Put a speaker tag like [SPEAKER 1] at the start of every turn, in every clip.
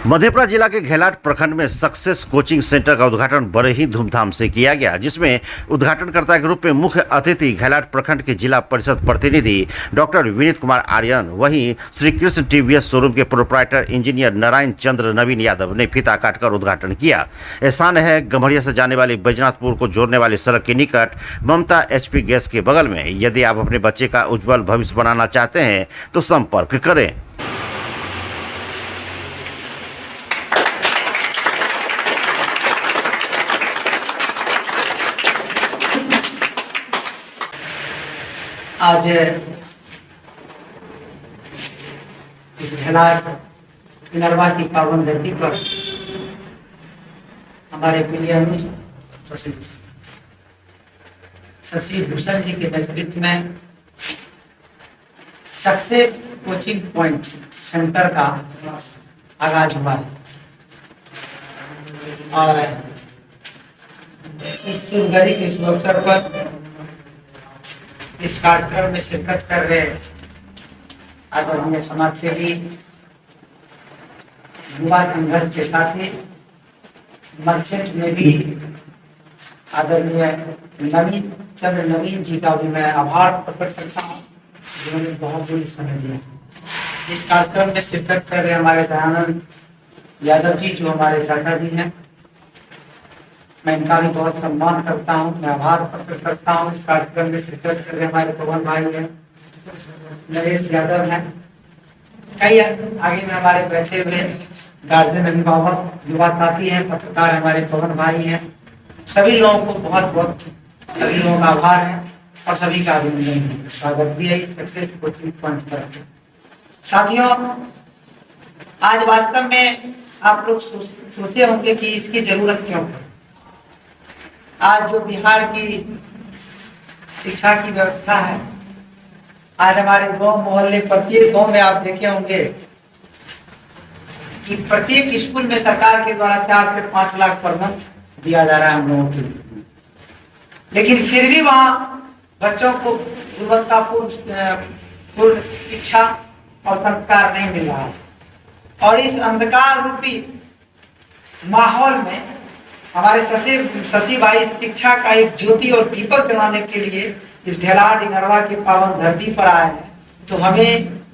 [SPEAKER 1] मधेपुरा जिला के घेलाट प्रखंड में सक्सेस कोचिंग सेंटर का उद्घाटन बड़े ही धूमधाम से किया गया, जिसमें उद्घाटनकर्ता के रूप में मुख्य अतिथि घेलाट प्रखंड के जिला परिषद प्रतिनिधि डॉक्टर विनीत कुमार आर्यन, वहीं श्री कृष्ण टीवीएस शोरूम के प्रोप्राइटर इंजीनियर नारायण चंद्र नवीन यादव ने फीता काटकर उद्घाटन किया। स्थान है गम्हरिया से जाने वाली बैजनाथपुर को जोड़ने वाली सड़क के निकट ममता HP गैस के बगल में। यदि आप अपने बच्चे का उज्जवल भविष्य बनाना चाहते हैं तो संपर्क करें।
[SPEAKER 2] आज इस घेलाट नरवा की पावन धरती पर हमारे प्रिय शशि भूषण जी के नेतृत्व में सक्सेस कोचिंग पॉइंट सेंटर का आगाज हुआ है और इस सुनहरी के इस अवसर पर इस कार्यक्रम में शिरकत कर रहे आदरणीय समाज सेवी, युवा संघर्ष के साथी, मर्चेंट नेवी आदरणीय नवीन चंद्र नवीन जी का भी मैं आभार प्रकट करता हूँ, जिन्होंने बहुत बड़ी समय दिया। इस कार्यक्रम में शिरकत कर रहे हमारे दयानंद यादव जी, जो हमारे चाचा जी हैं, मैं इनका भी बहुत सम्मान करता हूँ, मैं आभार प्रकट करता हूँ। इस कार्यक्रम में शिरकत कर रहे हमारे पवन भाई हैं, नरेश यादव हैं, कई आगे में हमारे बैठे हुए गार्जियन अभिभावक युवा साथी हैं, पत्रकार हमारे पवन भाई हैं, सभी लोगों को बहुत बहुत सभी लोगों का आभार है और सभी का अभिनंदन है। स्वागत भी है सक्सेस कोचिंग पॉइंट पर। साथियों, आज वास्तव में आप लोग सोचे होंगे कि इसकी जरूरत क्यों है। आज जो बिहार की शिक्षा की व्यवस्था है, आज हमारे गांव मोहल्ले प्रत्येक गांव में आप देखे होंगे कि प्रत्येक स्कूल में सरकार के द्वारा 4 से 5 लाख पर मंथ दिया जा रहा है हम लोगों के लिए, लेकिन फिर भी वहां बच्चों को गुणवत्तापूर्ण शिक्षा और संस्कार नहीं मिल रहा है। और इस अंधकार रूपी माहौल में हमारे शशि भाई शिक्षा का एक ज्योति और दीपक जलाने के लिए इस घेलाट नरवा की पावन धरती पर आए हैं। तो हमें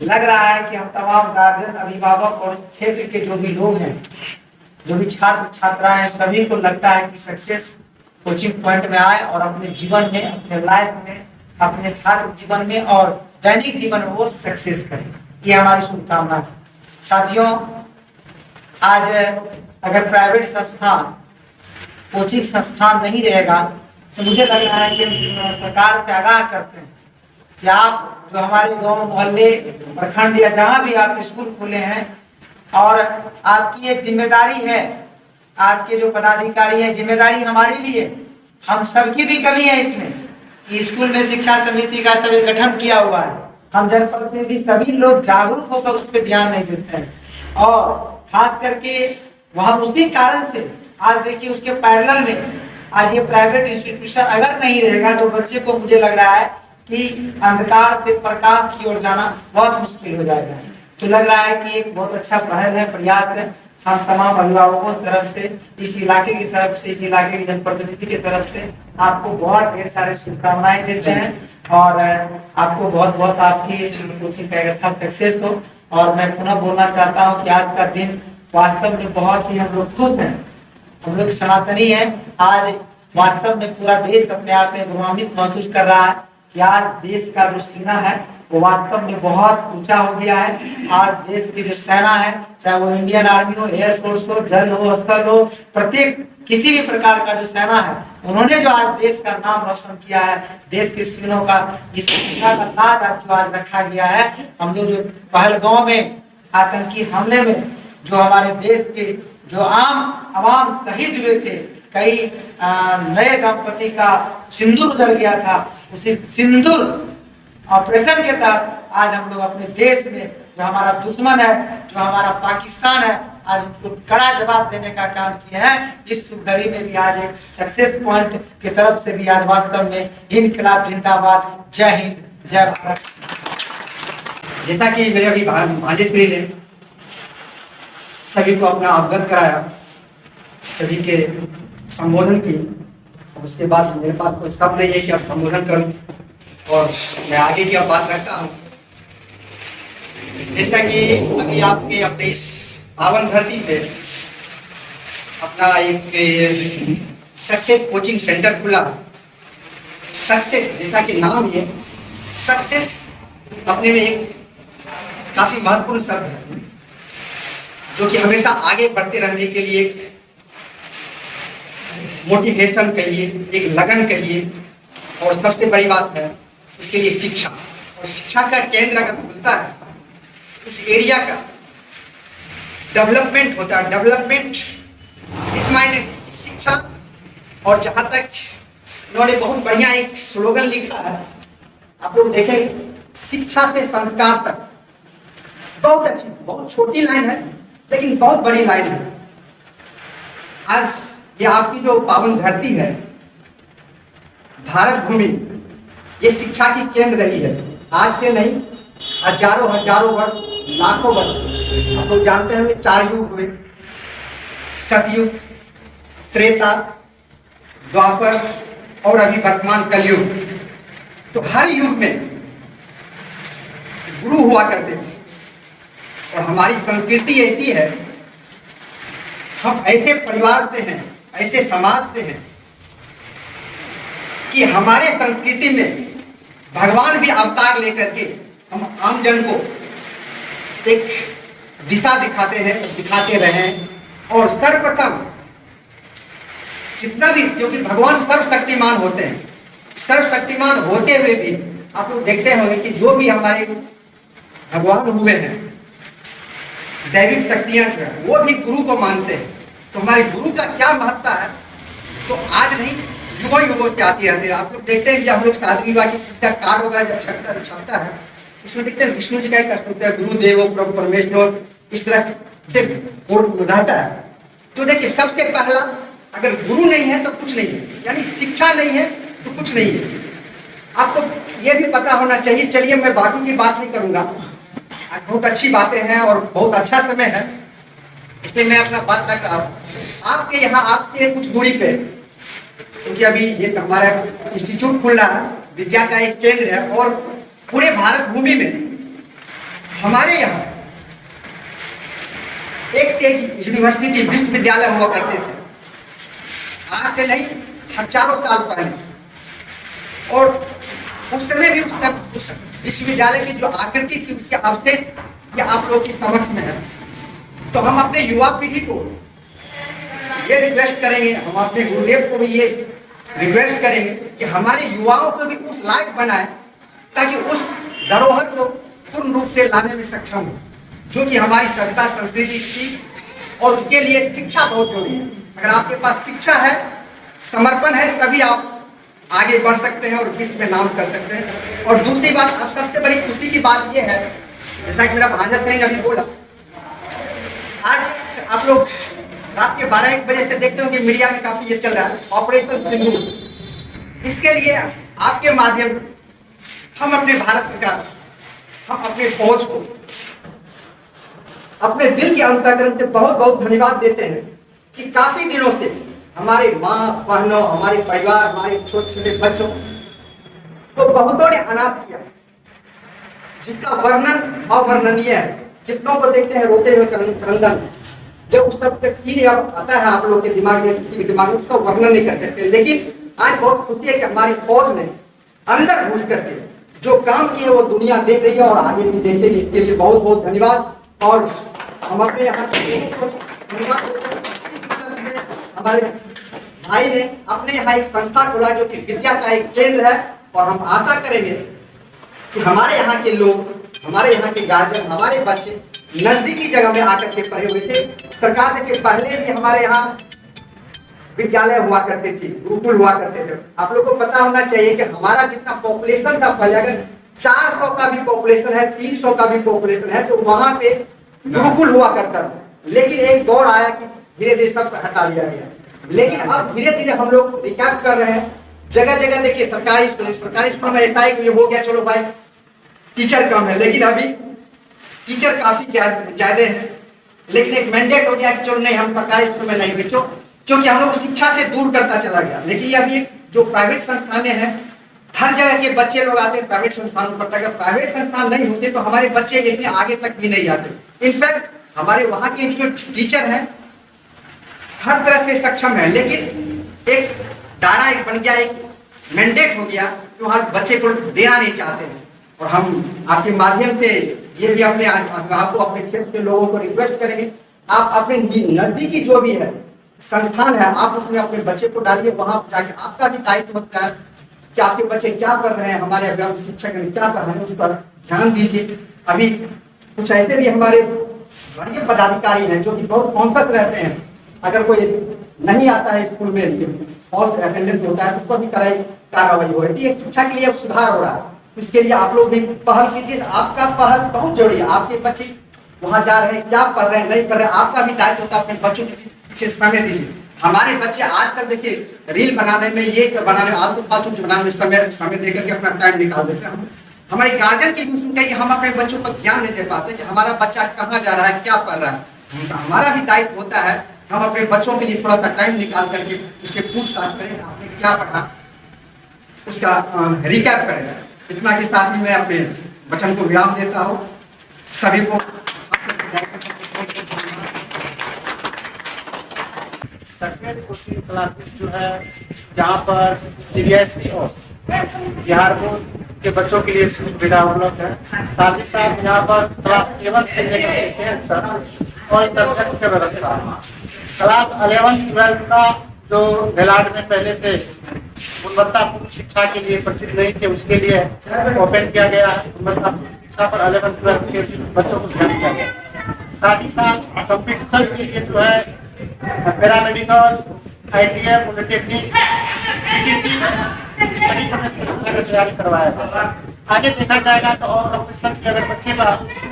[SPEAKER 2] लग रहा है कि हम तमाम गार्जियन, अभिभावक और इस क्षेत्र के जो भी लोग हैं, जो भी छात्र छात्राएं हैं, सभी को लगता है कि सक्सेस कोचिंग पॉइंट में आए और अपने जीवन में, अपने लाइफ में, अपने छात्र जीवन में और दैनिक जीवन में वो सक्सेस करें। ये हमारी शुभकामना है। साथियों, आज अगर प्राइवेट संस्थान, कोचिंग संस्थान नहीं रहेगा तो मुझे लग रहा है कि हम सरकार से आगाह करते हैं कि आप जो हमारे गांव मोहल्ले प्रखंड या जहां भी आप स्कूल खोले हैं, और आपकी एक जिम्मेदारी है, आपके जो पदाधिकारी हैं, जिम्मेदारी हमारी भी है, हम सबकी भी कमी है इसमें कि स्कूल में शिक्षा समिति का सभी गठन किया हुआ है, हम जनप्रतिनिधि सभी लोग जागरूक होकर उस पर ध्यान नहीं देते हैं। और खास करके वहां उसी कारण से आज देखिए उसके पैरेलल में आज ये प्राइवेट इंस्टीट्यूशन अगर नहीं रहेगा तो बच्चे को, मुझे लग रहा है कि अंधकार से प्रकाश की ओर जाना बहुत मुश्किल हो जाएगा। तो लग रहा है कि एक बहुत अच्छा पहल है, प्रयास है। हम तमाम अभिभावकों की तरफ से, इस इलाके की तरफ से, इस इलाके के जनप्रतिनिधि की तरफ से आपको बहुत ढेर सारे शुभकामनाएं देते हैं और आपको बहुत बहुत आपकी कोचिंग का एक अच्छा सक्सेस हो। और मैं पुनः बोलना चाहता हूँ कि आज का दिन वास्तव में बहुत ही हम लोग खुश हैं, हम लोग सनातनी हैं। आज वास्तव में पूरा देश अपने आप में गौरवान्वित महसूस कर रहा है कि आज देश का जो सीना है वो वास्तव में बहुत ऊंचा हो गया है। आज देश की जो सेना है, चाहे वो इंडियन आर्मी हो, एयरफोर्स हो, जल हो, स्थल हो, प्रत्येक किसी भी प्रकार का जो सेना है, उन्होंने जो आज देश का नाम रोशन किया है, देश के सीनों का, इस शिक्षा का ताज आज जो आज रखा गया है। हम लोग जो पहलगांव में आतंकी हमले में जो हमारे देश के जो आवाम शहीद हुए थे, कई नए दंपति का सिंदूर उजड़ गया था, उसी सिंदूर ऑपरेशन के तहत आज हम लोग अपने देश में जो हमारा दुश्मन है, जो हमारा पाकिस्तान है, आज उनको कड़ा जवाब देने का काम किया है। इस घड़ी में भी आज एक सक्सेस पॉइंट की तरफ से भी आज वास्तव में इनकलाब जिंदाबाद, जय हिंद, जय भारत।
[SPEAKER 3] जैसा कि मेरे अभी भांजे श्री ने सभी को अपना अवगत कराया, सभी के संबोधन किए। और उसके बाद मेरे पास कोई शब्द नहीं है कि अब संबोधन करूं और मैं आगे की अब बात रखता हूं। जैसा कि अभी आपके अपने इस पावन धरती पे अपना एक सक्सेस कोचिंग सेंटर खुला। सक्सेस जैसा कि नाम है, सक्सेस अपने में एक काफी महत्वपूर्ण शब्द है जो कि हमेशा आगे बढ़ते रहने के लिए एक मोटिवेशन कहिए, एक लगन कहिए, और सबसे बड़ी बात है इसके लिए शिक्षा। और शिक्षा का केंद्र अगर खुलता है उस एरिया का डेवलपमेंट होता है। डेवलपमेंट इस मायने शिक्षा, और जहां तक उन्होंने बहुत बढ़िया एक स्लोगन लिखा है, आप लोग देखेंगे, शिक्षा से संस्कार तक। बहुत अच्छी, बहुत छोटी लाइन है लेकिन बहुत बड़ी लाइन है। आज ये आपकी जो पावन धरती है भारत भूमि, ये शिक्षा की केंद्र रही है। आज से नहीं, हजारों वर्ष, लाखों वर्ष। आप लोग जानते होंगे 4 युग हुए, सतयुग, त्रेता, द्वापर और अभी वर्तमान कलयुग। तो हर युग में गुरु हुआ करते थे। और हमारी संस्कृति ऐसी है, हम ऐसे परिवार से हैं, ऐसे समाज से हैं कि हमारे संस्कृति में भगवान भी अवतार लेकर के हम आम जन को एक दिशा दिखाते हैं, दिखाते रहे। और सर्वप्रथम कितना भी, क्योंकि भगवान सर्वशक्तिमान होते हैं, सर्वशक्तिमान होते हुए भी आप लोग देखते होंगे कि जो भी हमारे भगवान हुए हैं, दैविक शक्तियां जो है, वो भी गुरु को मानते हैं। तो हमारे गुरु का क्या महत्ता है, तो आज नहीं, युगों से आती रहती है। आप लोग देखते हैं, हम लोग शादी विवाह की चीज का कार्ड वगैरह जब छपता है, उसमें देखते हैं विष्णु जी का एक अष्टोत्तर है, गुरुदेव प्रभु परमेश्वर, इस तरह से रहता है। तो देखिए, सबसे पहला, अगर गुरु नहीं है तो कुछ नहीं है, यानी शिक्षा नहीं है तो कुछ नहीं है। आपको ये भी पता होना चाहिए। चलिए, मैं बाकी की बात नहीं करूंगा, बहुत अच्छी बातें हैं और बहुत अच्छा समय है, इसलिए मैं अपना बात रख रहा हूँ। आपके यहाँ आपसे कुछ दूरी पे, क्योंकि अभी ये हमारा इंस्टीट्यूट खुल रहा है, विद्या का एक केंद्र है, और पूरे भारत भूमि में हमारे यहाँ एक से एक यूनिवर्सिटी, विश्वविद्यालय हुआ करते थे। आज से नहीं, हजारों साल पहले। और उस समय भी उस विश्वविद्यालय की जो आकृति थी, उसके अवशेष ये आप लोग की समक्ष में है। तो हम अपने युवा पीढ़ी को ये रिक्वेस्ट करेंगे, हम अपने गुरुदेव को भी ये रिक्वेस्ट करेंगे कि हमारे युवाओं को भी उस लायक बनाए, ताकि उस धरोहर को पूर्ण रूप से लाने में सक्षम हो, जो कि हमारी सभ्यता संस्कृति थी। और उसके लिए शिक्षा बहुत जरूरी है। अगर आपके पास शिक्षा है, समर्पण है, तभी आप आगे बढ़ सकते हैं और विश्व में नाम कर सकते हैं। और दूसरी बात, अब सबसे बड़ी खुशी की बात यह है, जैसा कि मेरा भांजा सही ने अभी बोला, आज आप लोग रात के 12-1 बजे से देखते हो कि मीडिया में काफी ये चल रहा है, ऑपरेशन सिंदूर। इसके लिए आपके माध्यम से हम अपने भारत सरकार, हम अपने फौज को अपने दिल के अंतःकरण से बहुत बहुत धन्यवाद देते हैं कि काफी दिनों से हमारे माँ बहनों, हमारे परिवार, हमारे छोटे छोटे बच्चों को बहुतों ने अनाथ किया, जिसका वर्णन अवर्णनीय है। कितनों को देखते हैं रोते हुए क्रंदन, जब उस सब का सीन आता है आप लोग के दिमाग में, किसी के दिमाग में, उसका वर्णन नहीं कर सकते। लेकिन आज बहुत खुशी है कि हमारी फौज ने अंदर घुस करके जो काम किए वो दुनिया देख रही है और आगे भी देखेगी। इसके लिए बहुत बहुत धन्यवाद। और हम अपने यहाँ धन्यवाद देते हैं, हमारे भाई ने अपने यहाँ एक संस्था खोला जो कि विद्या का एक केंद्र है। और हम आशा करेंगे कि हमारे यहाँ के लोग, हमारे यहाँ के गार्जियन, हमारे बच्चे नजदीकी जगह में आकर के पढ़े। वैसे सरकार के पहले भी हमारे यहाँ विद्यालय हुआ करते थे, गुरुकुल हुआ करते थे। आप लोग को पता होना चाहिए कि हमारा जितना पॉपुलेशन था पहले, अगर 400 का भी पॉपुलेशन है, 300 का भी पॉपुलेशन है, तो वहां पे गुरुकुल हुआ करता था। लेकिन एक दौर आया कि धीरे धीरे सब हटा दिया गया। लेकिन अब धीरे धीरे हम लोग रिकैप कर रहे हैं। जगह जगह देखिए सरकारी स्कूल में ऐसा है कि ये हो गया, चलो भाई टीचर कम है, लेकिन अभी टीचर काफी ज्यादा है। लेकिन एक मैंडेट हो गया कि चलो नहीं, हम सरकारी स्कूल में नहीं भेजो, क्योंकि हम लोग को शिक्षा से दूर करता चला गया। लेकिन अभी एक जो प्राइवेट संस्थानें हैं, हर जगह के बच्चे लोग आते हैं प्राइवेट संस्थानों में पढ़ते। अगर प्राइवेट संस्थान नहीं होते तो हमारे बच्चे इतने आगे तक भी नहीं जाते। इनफैक्ट हमारे वहाँ के जो टीचर हैं हर तरह से सक्षम है, लेकिन एक दायरा एक बन गया, एक मैंडेट हो गया कि वहाँ बच्चे को देना नहीं चाहते हैं। और हम आपके माध्यम से ये भी अपने आपको अपने क्षेत्र के लोगों को रिक्वेस्ट करेंगे, आप अपने नजदीकी जो भी है संस्थान है, आप उसमें अपने बच्चे को डालिए। वहां जाके आपका भी दायित्व होता है कि आपके बच्चे क्या कर रहे हैं, हमारे अभिभावक शिक्षक क्या कर रहे हैं, उस पर ध्यान दीजिए। अभी कुछ ऐसे भी हमारे बड़े पदाधिकारी हैं जो कि बहुत कॉन्शियस रहते हैं, अगर कोई नहीं आता है स्कूल में, फॉल्स अटेंडेंस होता है तो उस पर भी कार्रवाई हो रही है। शिक्षा के लिए सुधार हो रहा है, इसके लिए आप लोग भी पहल कीजिए। आपका पहल बहुत जरूरी है। आपके बच्चे वहां जा रहे हैं, क्या पढ़ रहे हैं, नहीं पढ़ रहे हैं, आपका भी दायित्व होता है अपने बच्चों के पीछे समय दीजिए। हमारे बच्चे आजकल देखिए रील बनाने में, ये बनाने में, आलतू फालतू बनाने में समय देकर के अपना टाइम निकाल देते हैं। हमारे गार्जियन की भी कि हम अपने बच्चों पर ध्यान नहीं दे पाते कि हमारा बच्चा कहाँ जा रहा है, क्या पढ़ रहा है। हमारा भी दायित्व होता है हम अपने बच्चों के लिए थोड़ा सा टाइम निकाल करके उसके पूछताछ करें, आपने क्या पढ़ा, उसका रिकैप करें। इतना के साथ ही मैं अपने वचन को विराम देता हूँ। सभी को
[SPEAKER 4] सक्सेस कोचिंग क्लासेस जो है यहाँ पर सीबीएसई और बिहार बोर्ड के बच्चों के लिए सुविधा उपलब्ध है। साथ ही साथ यहाँ पर क्लास 7 से लेकर 10 तक और सब्जेक्ट की व्यवस्था है। क्लास 11-12 का जो भेलाड में पहले से गुणवत्तापूर्ण शिक्षा के लिए प्रसिद्ध नहीं थे, उसके लिए ओपन किया गया है। गुणवत्तापूर्ण शिक्षा पर 11-12 के बच्चों को ध्यान दिया गया। साथ ही साथ कंपटीशन के लिए जो है पैरामेडिकल, ITI, पॉलिटेक्निक, सभी परीक्षा की तैयारी करवाया जाएगा। आगे देखा जाएगा तो और कंपटीशन की अगर बच्चे का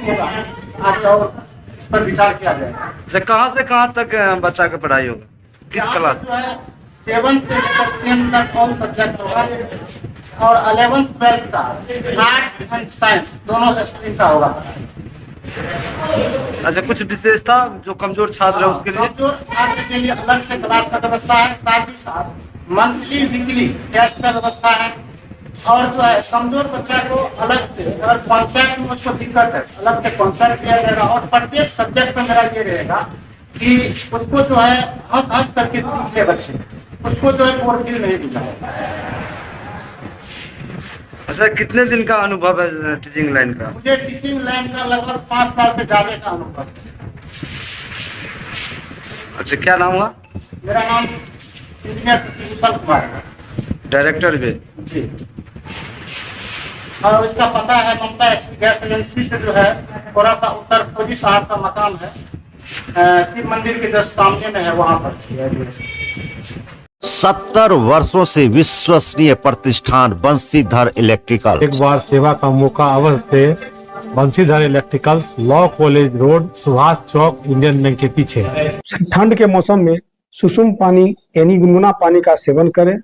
[SPEAKER 4] होगा आगे और इस पर विचार किया जाएगा।
[SPEAKER 5] कहाँ से कहाँ तक बच्चा का पढ़ाई होगा, किस क्लास?
[SPEAKER 4] 7 से लेकर 10 तक ऑल सब्जेक्ट होगा और 11-12 का आर्ट्स एंड साइंस दोनों स्ट्रीम का होगा।
[SPEAKER 5] अच्छा, कुछ विशेषता जो कमजोर छात्र है उसके लिए?
[SPEAKER 4] कमजोर छात्र के लिए अलग से क्लास का व्यवस्था है। साथ ही साथ मंथली वीकली टेस्ट का व्यवस्था है। और जो है कमजोर बच्चा को अलग से, अगर कॉन्सेप्ट में उसको दिक्कत है, अलग से कॉन्सेप्ट दिया जाएगा। और प्रत्येक सब्जेक्ट में मेरा ये रहेगा कि उसको जो है हंस करके सीख ले बच्चे, उसको जो है बोर फील नहीं दिया।
[SPEAKER 5] अच्छा, कितने दिन का अनुभव है टीचिंग लाइन का?
[SPEAKER 4] मुझे टीचिंग लाइन का लगभग 5 साल से ज्यादा का अनुभव है।
[SPEAKER 5] अच्छा, क्या नाम हुआ?
[SPEAKER 4] मेरा नाम इंजीनियर शशिभूषण कुमार है।
[SPEAKER 5] डायरेक्टर भी?
[SPEAKER 4] जी। और इसका पता है ममता एचपी गैस एजेंसी से जो है थोड़ा सा उत्तर फौजी साहब का मकान है, शिव मंदिर के जस्ट सामने में है, वहां पर।
[SPEAKER 1] 70 वर्षों से विश्वसनीय प्रतिष्ठान बंसीधर इलेक्ट्रिकल।
[SPEAKER 6] एक बार सेवा का मौका अवश्य दे। Bansidhar electricals, law college road, Subhash Chowk, Indian Bank के पीछे।
[SPEAKER 7] ठंड के मौसम में सुसुम पानी यानी गुनगुना पानी का सेवन करें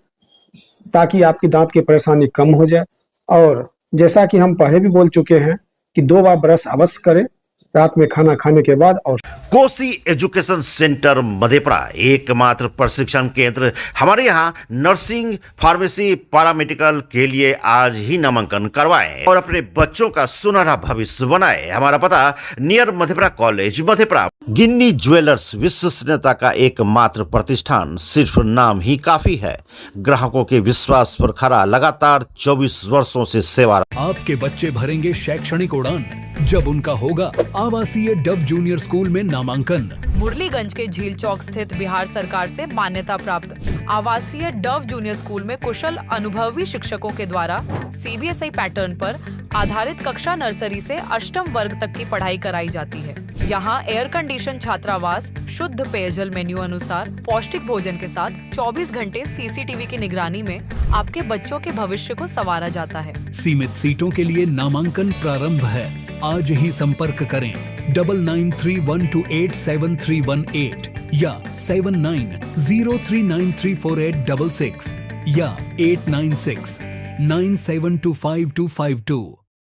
[SPEAKER 7] ताकि आपकी दांत की परेशानी कम हो जाए। और जैसा कि हम पहले भी बोल चुके हैं कि 2 बार ब्रश अवश्य करें रात में खाना खाने के बाद। और
[SPEAKER 1] कोसी एजुकेशन सेंटर मधेपुरा एकमात्र प्रशिक्षण केंद्र। हमारे यहाँ नर्सिंग, फार्मेसी, पैरामेडिकल के लिए आज ही नामांकन करवाएं और अपने बच्चों का सुनहरा भविष्य बनाएं। हमारा पता नियर मधेपुरा कॉलेज मधेपुरा। गिन्नी ज्वेलर्स विश्वसनीयता का एकमात्र प्रतिष्ठान, सिर्फ नाम ही काफी है। ग्राहकों के विश्वास पर खरा लगातार 24 वर्षों से सेवा।
[SPEAKER 8] आपके बच्चे भरेंगे शैक्षणिक उड़ान जब उनका होगा आवासीय डव जूनियर स्कूल में नामांकन।
[SPEAKER 9] मुरलीगंज के झील चौक स्थित बिहार सरकार से मान्यता प्राप्त आवासीय डव जूनियर स्कूल में कुशल अनुभवी शिक्षकों के द्वारा सीबीएसई पैटर्न पर आधारित कक्षा नर्सरी से 8वीं वर्ग तक की पढ़ाई कराई जाती है। यहाँ एयर कंडीशन छात्रावास, शुद्ध पेयजल मेन्यू अनुसार पौष्टिक भोजन के साथ 24 घंटे सीसीटीवी की निगरानी में आपके बच्चों के भविष्य को संवारा जाता है।
[SPEAKER 8] सीमित सीटों के लिए नामांकन प्रारंभ है। आज ही संपर्क करें 9931287318 या 7903934866 या 8969725252।